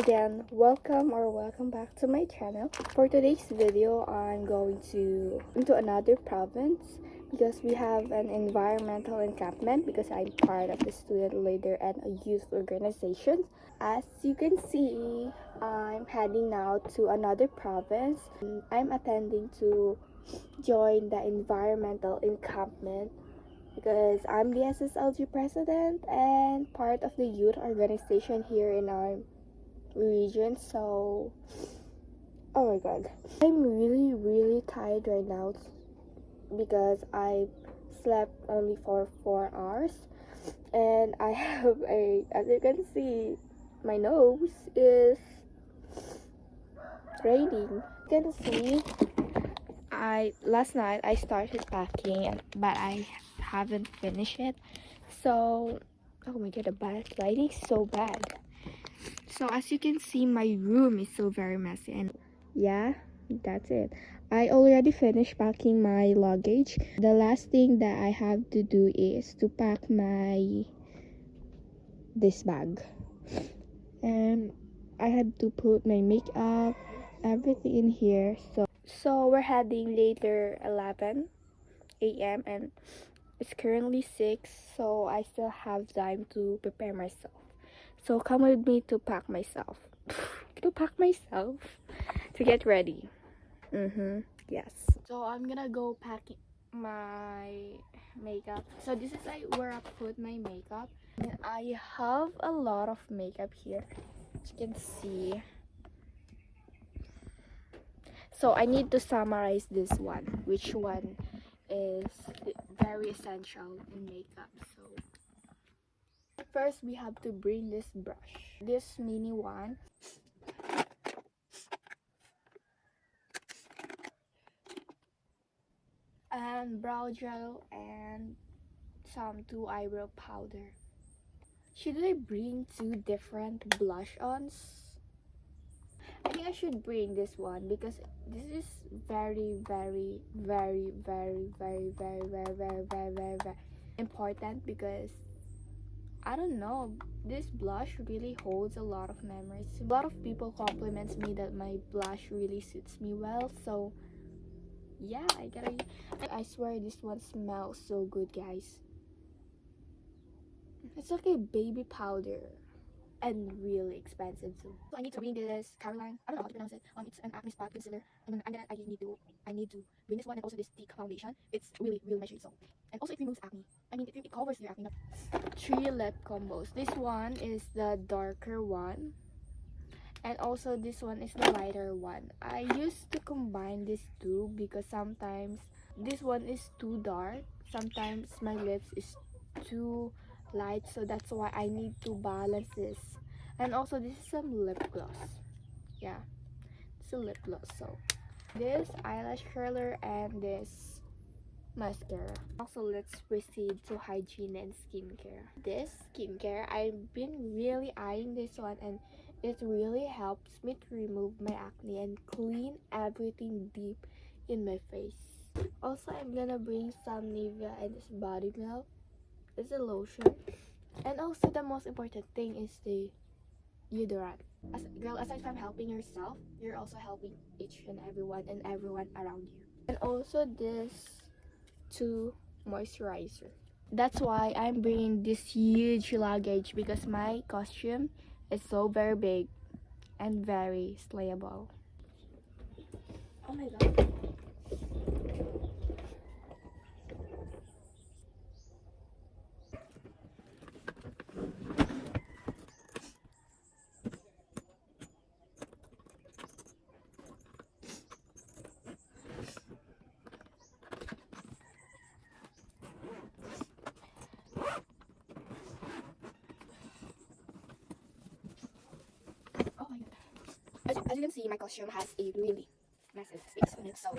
again, welcome back to my channel. For today's video, I'm going into another province because we have an environmental encampment because I'm part of the student leader and a youth organization. As you can see, I'm heading now to another province. I'm attending to join the environmental encampment because I'm the SSLG president and part of the youth organization here in our region. So oh my god, I'm really tired right now because I slept only for 4 hours and I have as you can see, my nose is raining. You can see last night I started packing but I haven't finished it. So oh my god, the bad lighting is so bad. So as you can see, my room is so very messy, and yeah, that's it. I already finished packing my luggage. The last thing that I have to do is to pack this bag, and I had to put my makeup, everything in here. So we're heading later 11 a.m. and it's currently 6, so I still have time to prepare myself. So come with me to pack myself. To get ready. Yes. So I'm gonna go pack my makeup. So this is like where I put my makeup. And I have a lot of makeup here, as you can see. So I need to summarize this one. Which one is very essential in makeup. So first we have to bring this brush. This mini one. And brow gel and some 2 eyebrow powder. Should I bring 2 different blush ons? I think I should bring this one because this is very important because I don't know, this blush really holds a lot of memories. A lot of people compliments me that my blush really suits me well, so yeah, I swear this one smells so good, guys. It's like a baby powder and really expensive too. So I need to bring this Caroline, I don't know how to pronounce it. It's an acne spot concealer. I need to bring this one and also this thick foundation. It's really my shade. So, and also it removes acne. I mean, it covers your acne. 3 lip combos. This one is the darker one, and also this one is the lighter one. I used to combine these two because sometimes this one is too dark, sometimes my lips is too light, so that's why I need to balance this. And also this is some lip gloss. Yeah, it's a lip gloss. So this eyelash curler and this mascara. Also, let's proceed to hygiene and skincare. This skincare, I've been really eyeing this one and it really helps me to remove my acne and clean everything deep in my face. Also, I'm gonna bring some Nivea and this body milk. It's a lotion. And also the most important thing is the deodorant. Aside from helping yourself, you're also helping each and everyone around you. And also this 2 moisturizer. That's why I'm bringing this huge luggage because my costume is so very big and very slayable. Oh my god. Oh my god. As you can see, my costume has a really massive space in it, so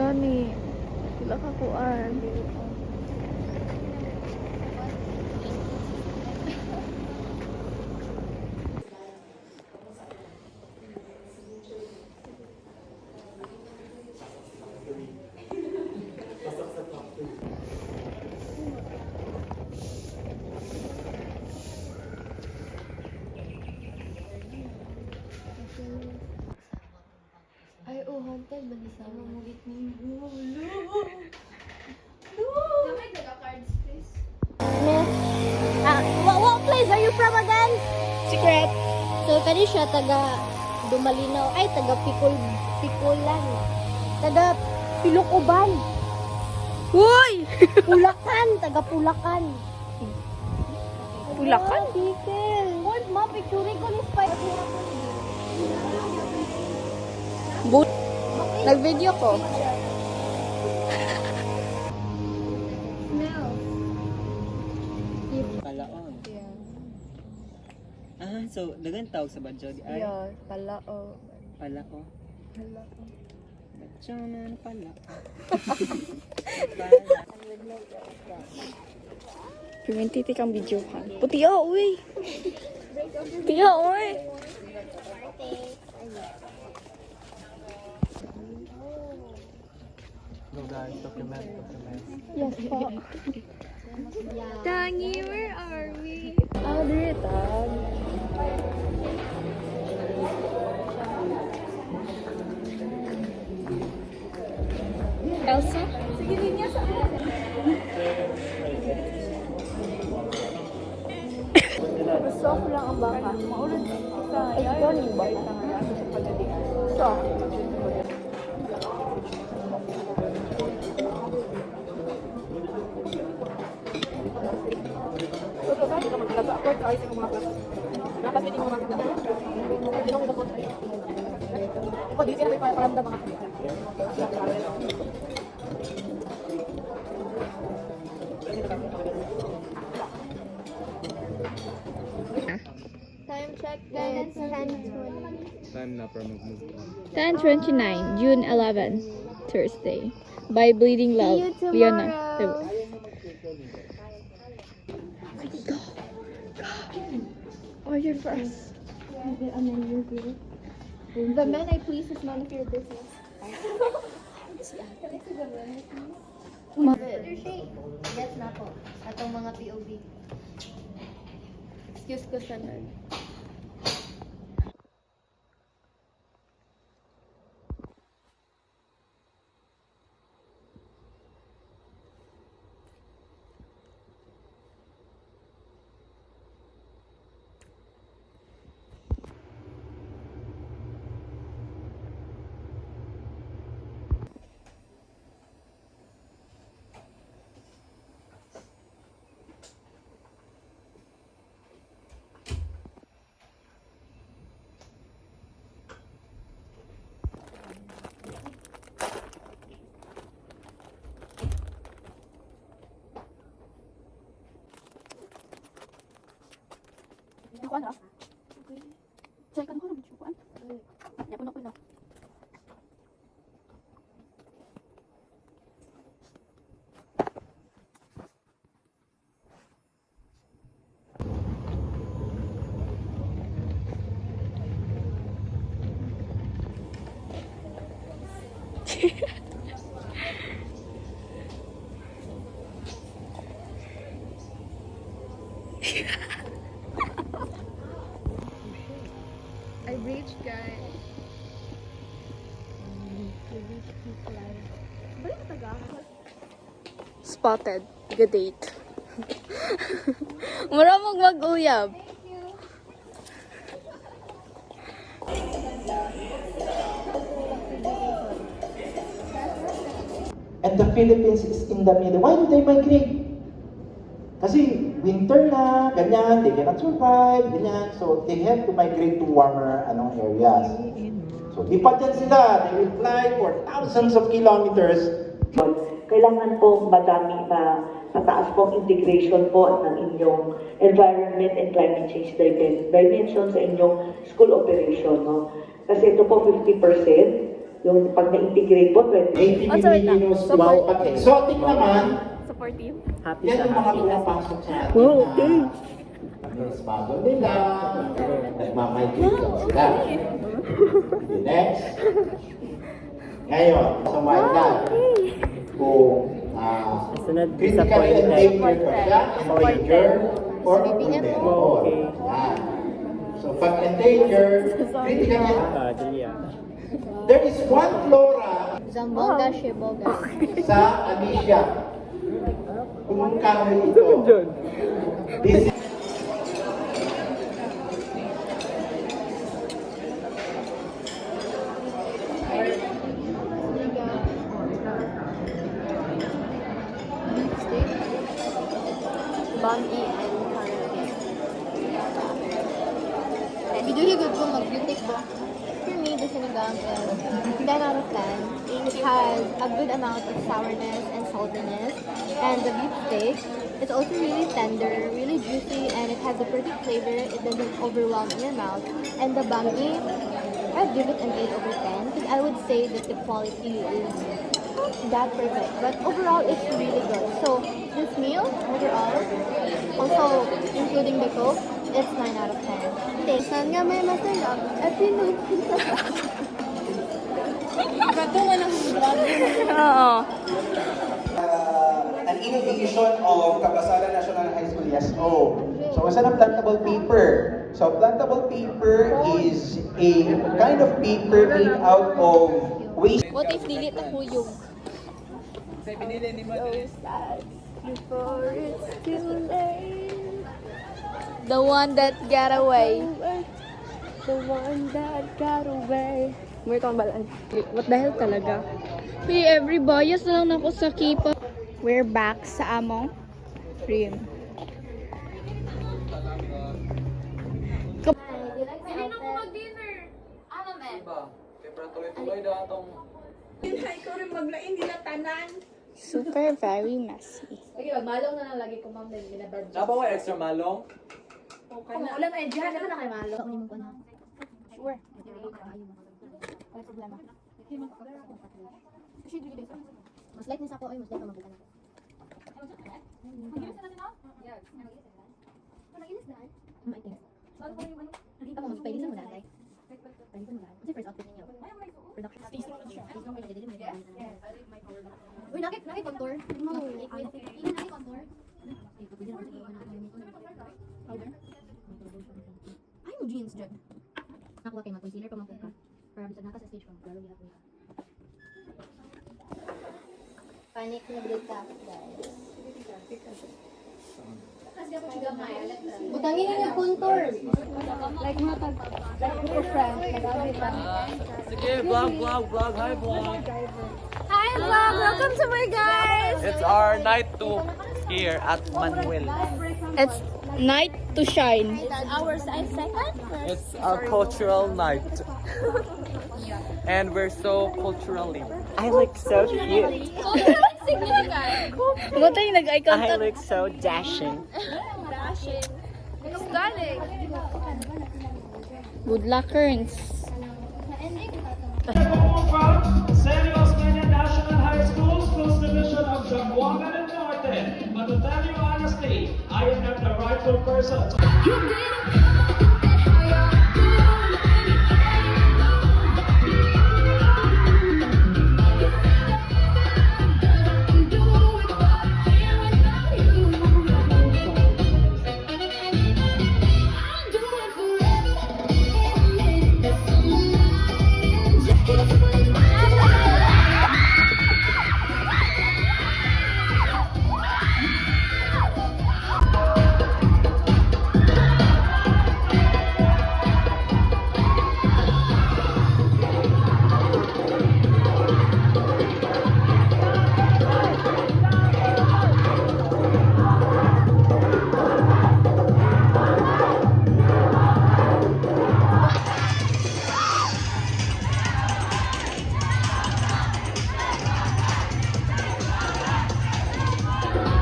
gani. Wala ka kuan. Ay, oh, haunted ba ni Sama? Mugit ni What place are you from again? Secret. So, kani siya taga Dumalinaw. Ay, taga Pikulan. Taga Pilukuban. Uy! Pulakan. Taga Pulakan. Pulakan? Dikil. What, ma? Picture ko ni Spike. Nag-video ko. Smell. Palaon. Ah, so dagan tawag sa badyo di ay. Yeah, palao. Palao. Palao. Badyo na pala. Pimentiti kang video kan. Puti uy. Tiya, uy. No guys, document. Yes, po. Tangi, where are we? Ah, dito. Elsa? Soft lang ang baka. Maulad sa Ay, ikaw yung baka. Soft. Time check, guys. 10:20. Time na para mag-move on. 10:29, June 11, Thursday. By Bleeding Love, See you Liana. tomorrow. Order for us. The men I please is none of your business. Mother shake. Yes na po. Atong mga POV. Excuse ko sa nerd. Kuan ra. Say kan ko na mo kuan. Ya puno ko na. I reached, guys. Spotted. Good date. Maramog mag-uyab. And the Philippines is in the middle. Why do they migrate? Kasi winter na, ganyan, they cannot survive, ganyan. So they have to migrate to warmer areas. So di pa dyan sila, they will fly for thousands of kilometers. Kailangan po mataas pong integration po ng inyong environment and climate change dimension sa inyong school operation. No? Kasi ito po 50% Yung pag na-integrate po, 20. ATV Filipinos, wow, pag exotic naman, Supportive. Happy yan sa yung mga happy. pumapasok sa atin. Wow, okay. Mas bago nila, nagmamigrate lang sila. Okay, next. Ngayon, sa wildlife, kung Sunod, critically disappointed. endangered pa siya, endangered, or endangered. Okay. Yan. So, pag endangered, critically, Julia. there is one flora Zamboga, Shiboga. sa Alicia. Kung kahoy ito. This is Beef steak. Bami and karaoke. Video good po mag-beauty ko. For me, the sinigang is 10 out of 10. It has a good amount of sourness and saltiness. And the beef steak is also really tender, really juicy, and it has a perfect flavor. It doesn't overwhelm in your mouth. And the bami, I'd give it an 8 over 10 because I would say that the quality is not that perfect. But overall, it's really good. So this meal, overall, also including the Coke, it's 9 out of 10. Saan nga may masarap at pinupunta. Oo. an innovation of Cabasalan National High School ESO. So, it's an plantable paper. So, plantable paper is a kind of paper made out of waste. What if dili ta kuyog? Before it's too late. The one that got away. The one that got away. May kambalan. What the hell talaga? Hey, every bias na lang ako sa K-pop. We're back sa among stream. Super very messy. Okay, malong na lang lagi ko ma'am na binabad. Nabawa extra malong? Kung ulan ay diyan, na kay malo. Sure. Wala problema. Mas light ni sa ako ay mas light ang magkita na. Nakita mo, pwede sa muna, guys. Pwede sa muna. Kasi first outfit ninyo. Production. Uy, nakit-contour. Nakit-contour. Ay, mo jeans dyan. Nakuha kayo mag-concealer pa ka. Para bisa naka sa stage ko. Lalo gila ko. Panic na break-up, guys. Butangin niyo yung contour. Like for friends. Nag-awit lang. Sige, vlog. Hi, vlog. Hi vlog! Welcome to my guys! It's our night 2 here at Manuel. It's night to shine. Our second? It's our cultural night. And we're so culturally. I look so cute. Significant. Ba't tayo nag-eye I contact? look so dashing. Stunning! Good luck, Kerns. San Osmeña National High School, Schools Division of Zamboanga del Norte. But to tell you honestly, I am not the rightful person.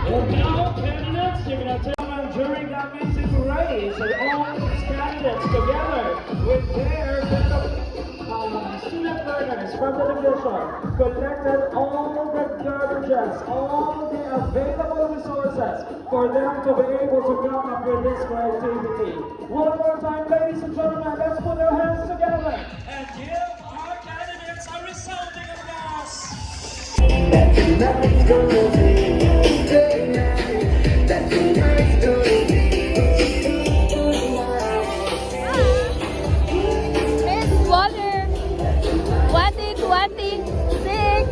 And now, candidates, you're going to tell them during that music race, and all these candidates together with their student learners. students from the division collected all the garbages, all the available resources for them to be able to come up with this creativity. One more time, ladies and gentlemen, let's put our hands together and give our candidates a resounding applause. Miss Water 2026.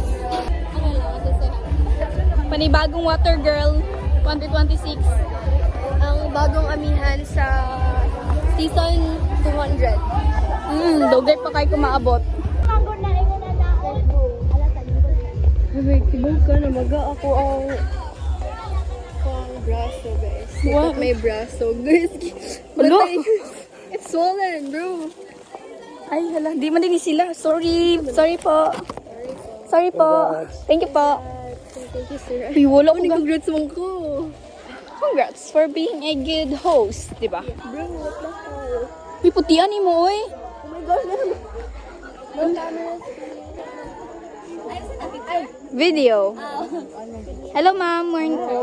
Panibagong Water Girl 2026. Ang bagong amihan sa season 200. Dugay pa kayo kumaabot. Wait, kibog ka na maga ako ang braso, guys. What? My braso, guys. Hello? It's swollen, bro. Ay, hala, di man din sila. Sorry. Sorry po. Sorry po. Thank you po. Thank you, sir. Uy, wala ko Congrats mo ko. Congrats for being a good host, di ba? Bro, what the hell? Uy, putian ni mo, oy. Oh my gosh, no cameras. Video. Hello, ma'am. Morning po.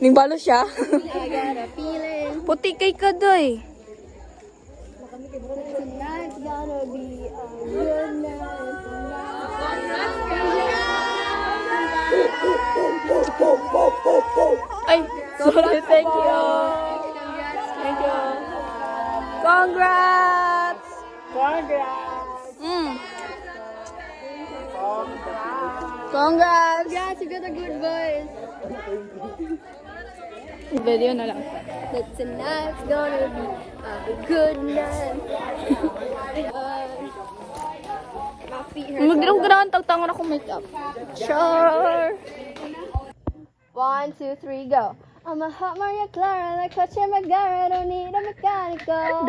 Ningbalo siya. I got a feeling Puti kay ka, doy. tonight's gonna be a good night. Ay, sorry. Thank you. Thank you. Congrats! Congrats! Congrats! Yes, you got a good voice. Video na lang. That tonight's gonna be a good night. My feet hurt. Magdiraw ganahan tagtangon ako makeup. Sure. 1, 2, 3, go. I'm a hot Maria Clara, like Coach Magara, I don't need a mechanical.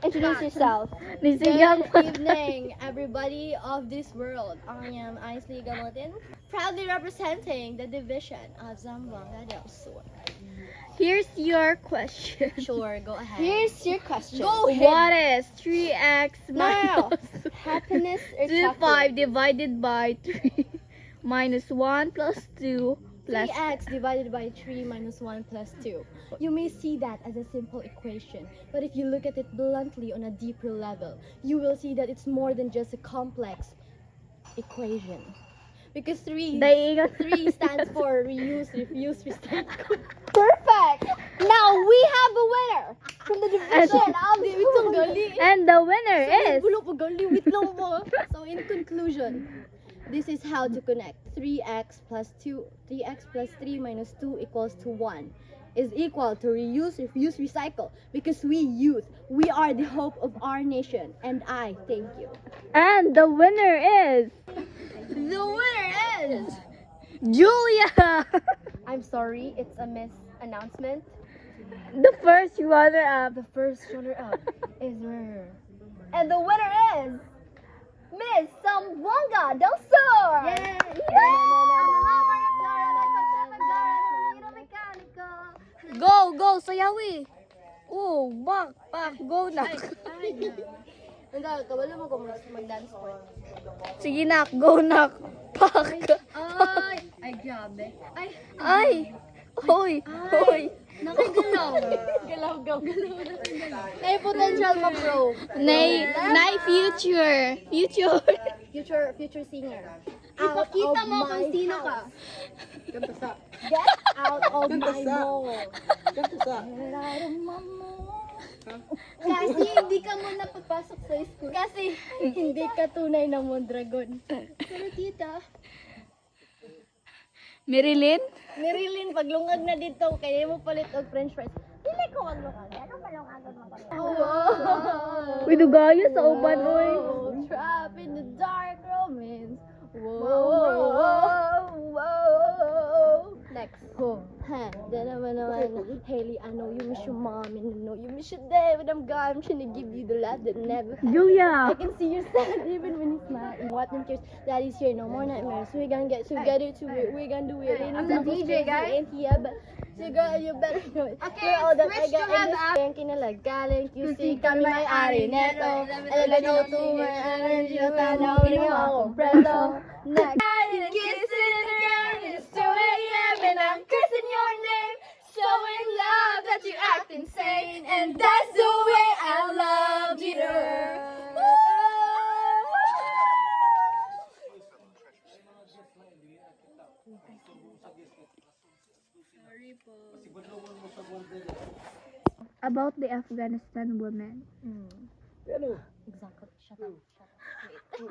Introduce yourself. Good evening, everybody of this world. I am Aisley Gamotin, proudly representing the division of Zamboanga del Sur. Here's your question. Sure, go ahead. Here's your question. Go ahead. What is 3x No. minus Happiness or 5 chocolate? divided by 3 minus 1 plus 2 plus 3x divided by 3 minus 1 plus 2. You may see that as a simple equation, but if you look at it bluntly on a deeper level, you will see that it's more than just a complex equation. Because 3 stands for reuse, refuse, recycle. Perfect! Now we have a winner from the division of the and the winner is So in conclusion, this is how to connect 3x plus 3 minus 2 equals to 1 is equal to reuse, refuse, recycle. Because we youth, we are the hope of our nation. And I thank you. and the winner is The winner is... Julia. I'm sorry, it's a misannouncement. The first runner-up. The first runner-up is her. And the winner is... Miss Zamboanga del Sur! Yay! Go, sayawi. Oh, back, go na. Hindi, kabalo mo kung mag-dance po. Sige nak, go nak. Pak. Ay, grabe. Ay. Hoy. Nakagalaw. Galaw. Ay, potential ma-pro. Nay future. Future singer. Ipakita mo kung sino ka. Get out of my mall. Kasi hindi ka muna papasok sa school. Kasi hindi ka tunay na Mondragon. Pero tita, Marilyn? paglungag na dito, kaya mo palit og french fries. Dili ko maglungag. Ano malungag mo pa? Uy, dugaya sa uban, oy. Trap in the dark romance. Whoa. Next. Ha, then naman. Haley, I know you miss your mom and I know you miss today when I'm gone, I'm trying to give you the love that never had. Julia! I can see your sad even when you smile. What them cares? Daddy's here, no more nightmares. We're gonna get together to it. We're gonna do it. I'm the DJ, guys. Ain't here, but so girl, you better know it. Okay, You're all that I switch got to have in this bank in a galing. You see, kami may ari neto. Elevator to my energy. Tanaw niyo akong preso. Next. Kissing in the ground, it's 2 a.m. and I'm cursing your name. Showing love that you act insane, and that's the way I love you. About the Afghanistan women. Exactly. Shut up. Wait.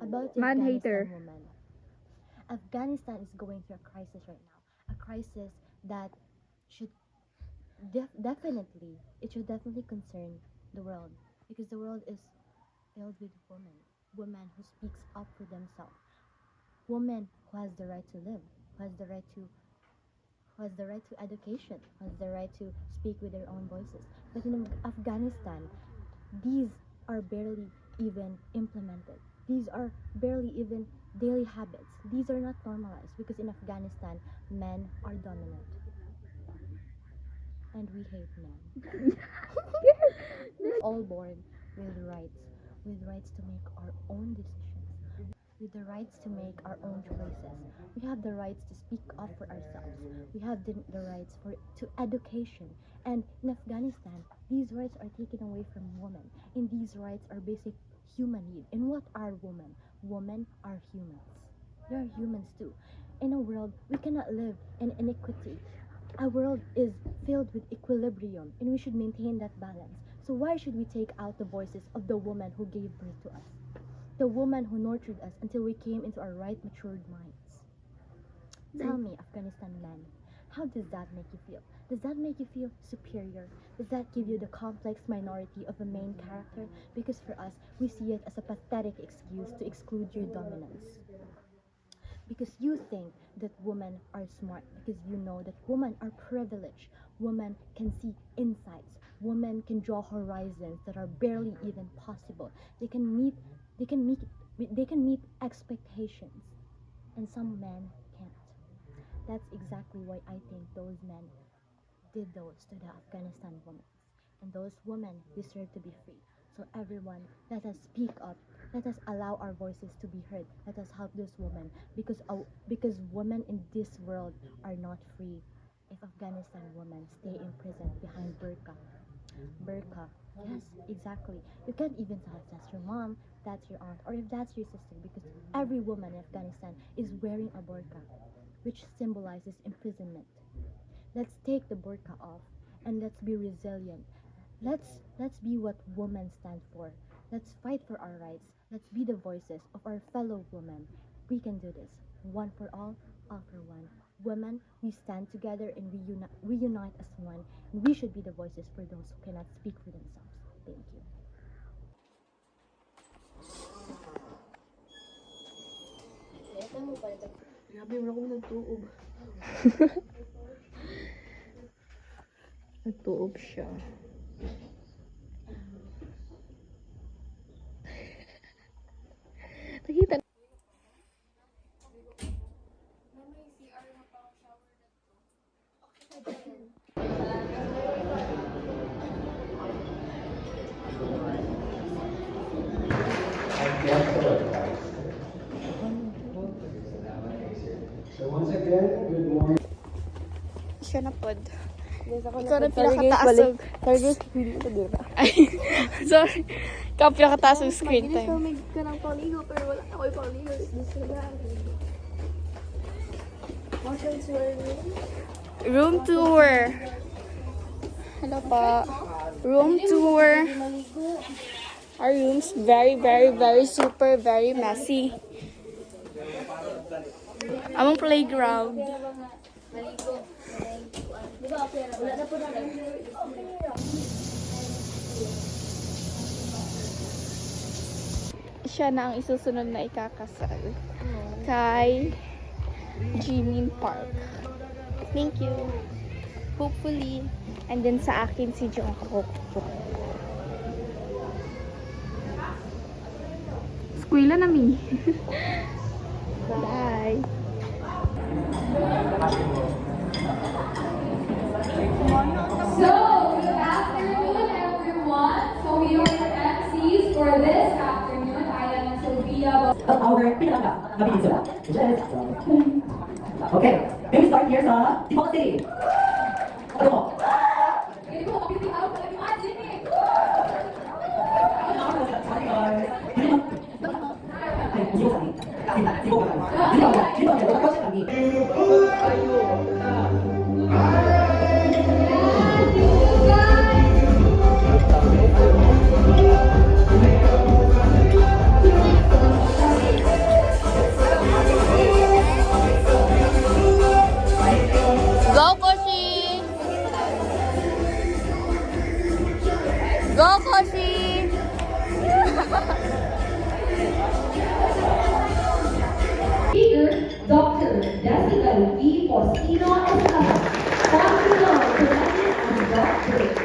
About the Man Afghanistan hater. woman. Afghanistan is going through a crisis right now. A crisis that should definitely concern the world, because the world is filled with women who speaks up for themselves, women who has the right to live, who has the right to education, who has the right to speak with their own voices. But in Afghanistan, these are barely even implemented. These are barely even daily habits. These are not normalized because in Afghanistan, men are dominant. And we hate men. We're all born with rights to make our own decisions, with the rights to make our own choices. We have the rights to speak up for ourselves. We have the rights to education. And in Afghanistan, these rights are taken away from women. And these rights are basic human need. And what are women? Women are humans. They are humans too. In a world, we cannot live in inequity. Our world is filled with equilibrium, and we should maintain that balance. So why should we take out the voices of the woman who gave birth to us? The woman who nurtured us until we came into our right matured minds. Tell me, Afghanistan men, how does that make you feel? Does that make you feel superior? Does that give you the complex minority of a main character? Because for us, we see it as a pathetic excuse to exclude your dominance. Because you think that women are smart, because you know that women are privileged, women can see insights, women can draw horizons that are barely even possible. They can meet expectations, and some men can't. That's exactly why I think those men did those to the Afghanistan women, and those women deserve to be free. So everyone, let us speak up. Let us allow our voices to be heard. Let us help those women, because women in this world are not free if Afghanistan women stay in prison behind burqa. Burqa. Yes, exactly. You can't even tell if that's your mom, that's your aunt, or if that's your sister, because every woman in Afghanistan is wearing a burqa, which symbolizes imprisonment. Let's take the burqa off and let's be resilient. Let's be what women stand for. Let's fight for our rights. Let's be the voices of our fellow women. We can do this. One for all for one. Women, we stand together and we unite as one. And we should be the voices for those who cannot speak for themselves. Thank you. Grabe, wala ko nagtuob. Nagtuob siya. Nakita. So once again, good morning. Siya na pod. Ikaw na pinakataas og... Ay, sorry. Ikaw ang pinakataas og screen time. May kanang pangligo, pero wala ako yung pangligo. This is that. Welcome to our room. Room tour. Hello pa. Room tour. Our room's very, very, very super, very messy. Among playground. Siya na ang isusunod na ikakasal kay Jimin Park. Thank you. Hopefully. And then sa akin si Jungkook. Skwela na mi. Bye. So, good afternoon, everyone. So, we are your MCs for this afternoon. I am Sylvia. Our pinaka-mabilis sila. Okay, can we start here sa Tibok City? Ano mo? Hindi ko makapitin out. Imagine eh. Go, Koshi! Go, Koshi! Speaker, Dr. Jessica V. Faustino Estrada, Bachelor of Philosophy and Doctorate.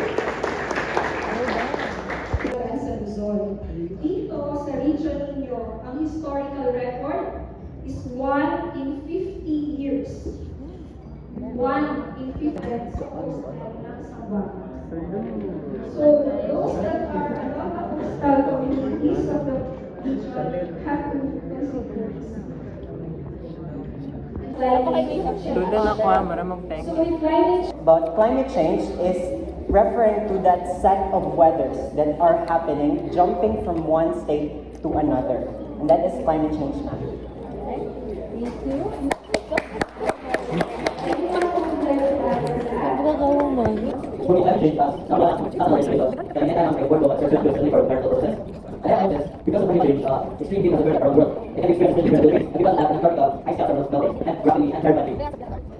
Sa Luzon. Dito sa region ninyo, ang historical record is 1 in 50 years. 1 in 50 years supposed to have ng Sabana. So those that are among the coastal communities of the region have to consider this. Doon ako maramang thank So with climate But climate change is referring to that set of weathers that are happening, jumping from one state to another. And that is climate change now. Kung i-climate change us, kaya nga ang world of especially for environmental process. Kaya ako this, because of climate change, extreme heat has occurred around the world. It can experience different degrees. And because of that, Antarctica, ice caps are melting, and rapidly and very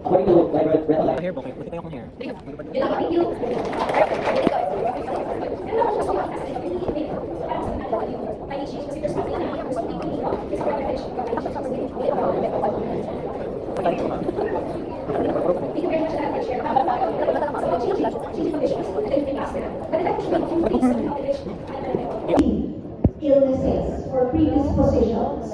according to Library Red Light. Here, bukit. Bukit akong here. illnesses or predispositions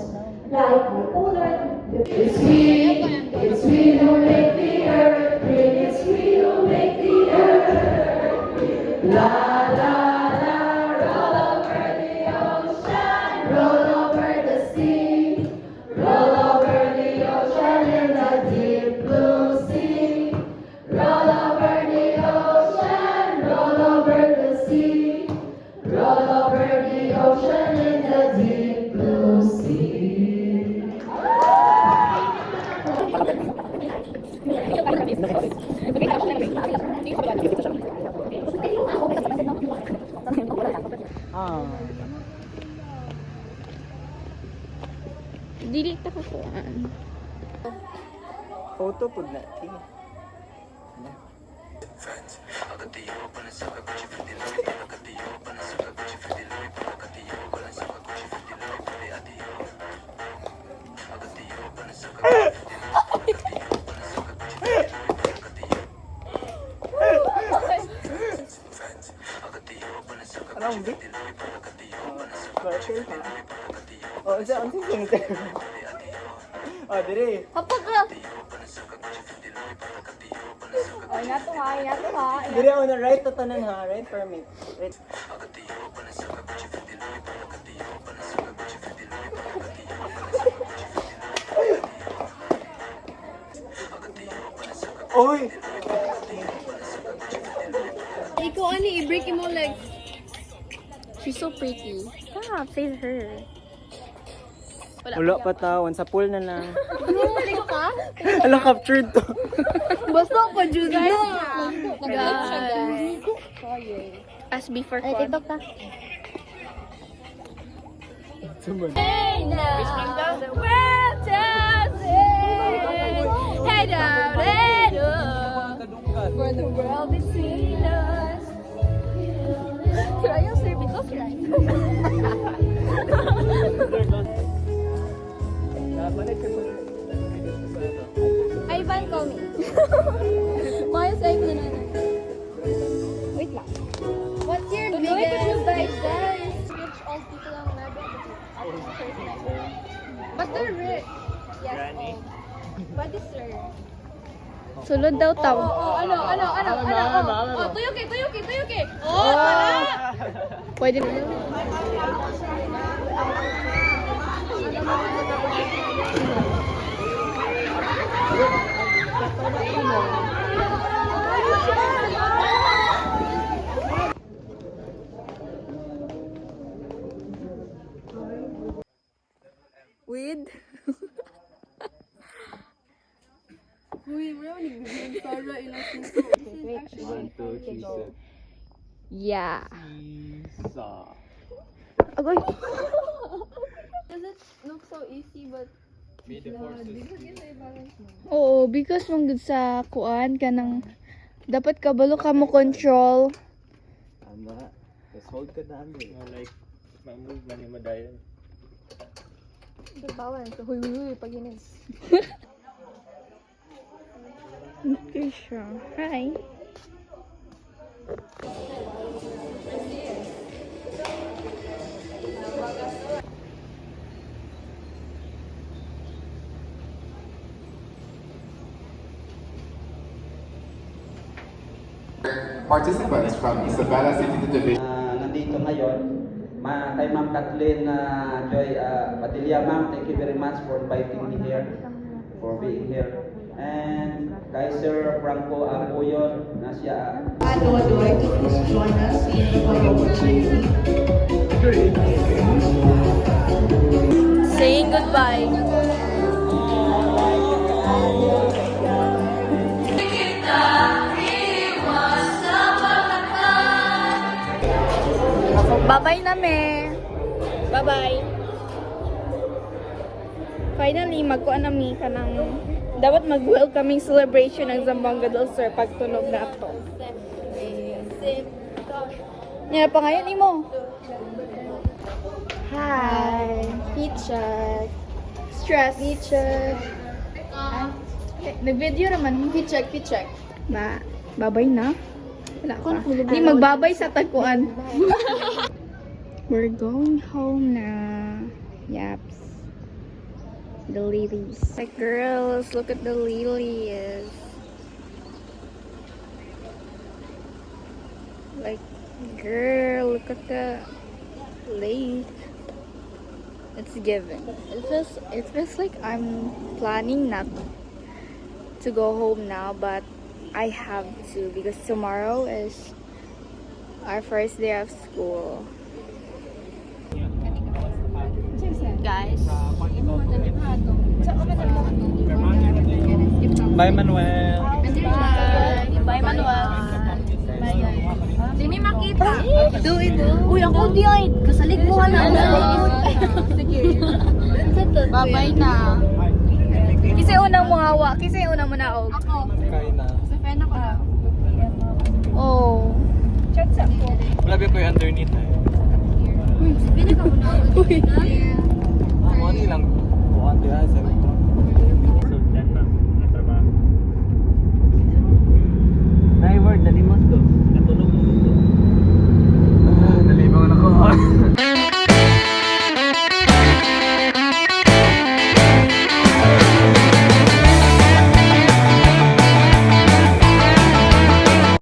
like bipolar. It's we who make the earth green. It's we who make the earth. La la la, roll over the ocean, roll over the sea, roll over the ocean in the deep blue sea. Roll over the ocean, roll over the sea, roll over the ocean in the deep blue sea. Dili ta ko ko. Photo po na. Anong bit? Culture ha? Oh, isa ang susunod tayo. Oh, dire. Kapag ka! Ay, nato ha. Dire on the right tatanan ha. Right permit. Right. Oy! Ikaw ani, i-break mo legs. She's so pretty. Stop, save her. Wala pa tawon. Sa pool na lang. Balik ka? Alam, captured to. Basta pa, Diyos na. Guys. As before Ay, ko. TikTok ka. Suman. Hey now, the world does it. Head out, head up. For the world between us. Try your cervicals, right? Ivan, call me. Mayos, ay ko na But they're rich. Yes, oh. Pwede, sir. Sulod daw taw. Ano? Oh, tuyuki. Oh, tara! Pwede. Weed? Yeah. Agoy. Does it look so easy, but Oo, because mong gud sa kuan kanang dapat kabalo ka mo control. Tama. Just hold ka na ano. Like, ma-move man yung madayon. bawal. Huy, pag inis. Okay siya. Hi. Participants from Isabela City Division. Nandito ngayon, kay Ma'am Kathleen Joy Padilla. Ma'am, thank you very much for inviting me here, for being here. And kay Sir Franco Ampuyon, na siya. Ano, I'd like to please join us in the opportunity. Saying goodbye. Bye-bye na me. Bye-bye. Finally, magkuha na mi ka ng dapat mag-welcoming celebration ng Zamboanga del Sur pagtunog na ito. Yan pa ngayon, Imo. Hi. Feet check. Stress. Feet check. Nag-video naman. Feet check. Babay na. Wala pa. Hindi magbabay sa tagkuan. We're going home na. Yaps. The lilies. Like girls, look at the lilies. Like girl, look at the lake. It's given. It feels like I'm planning not to go home now, but I have to because tomorrow is our first day of school. Guys. Bye, Manuel. Bye, Manuel. Di mi makita. Do it. Uy, ako diyan. Kasalig mo na. Sige. Bye-bye na. Kasi unang mo hawa. Kasi unang mo naog. Ako. Kain na. Sa fan ako na. Oh. Chat sa ko. Malapit po yung underneath eh. Bili ka muna. Uy. Ano lang. Buwan din ay sa ito. So, dan na. Trabaho. Nay, word, nalimos to.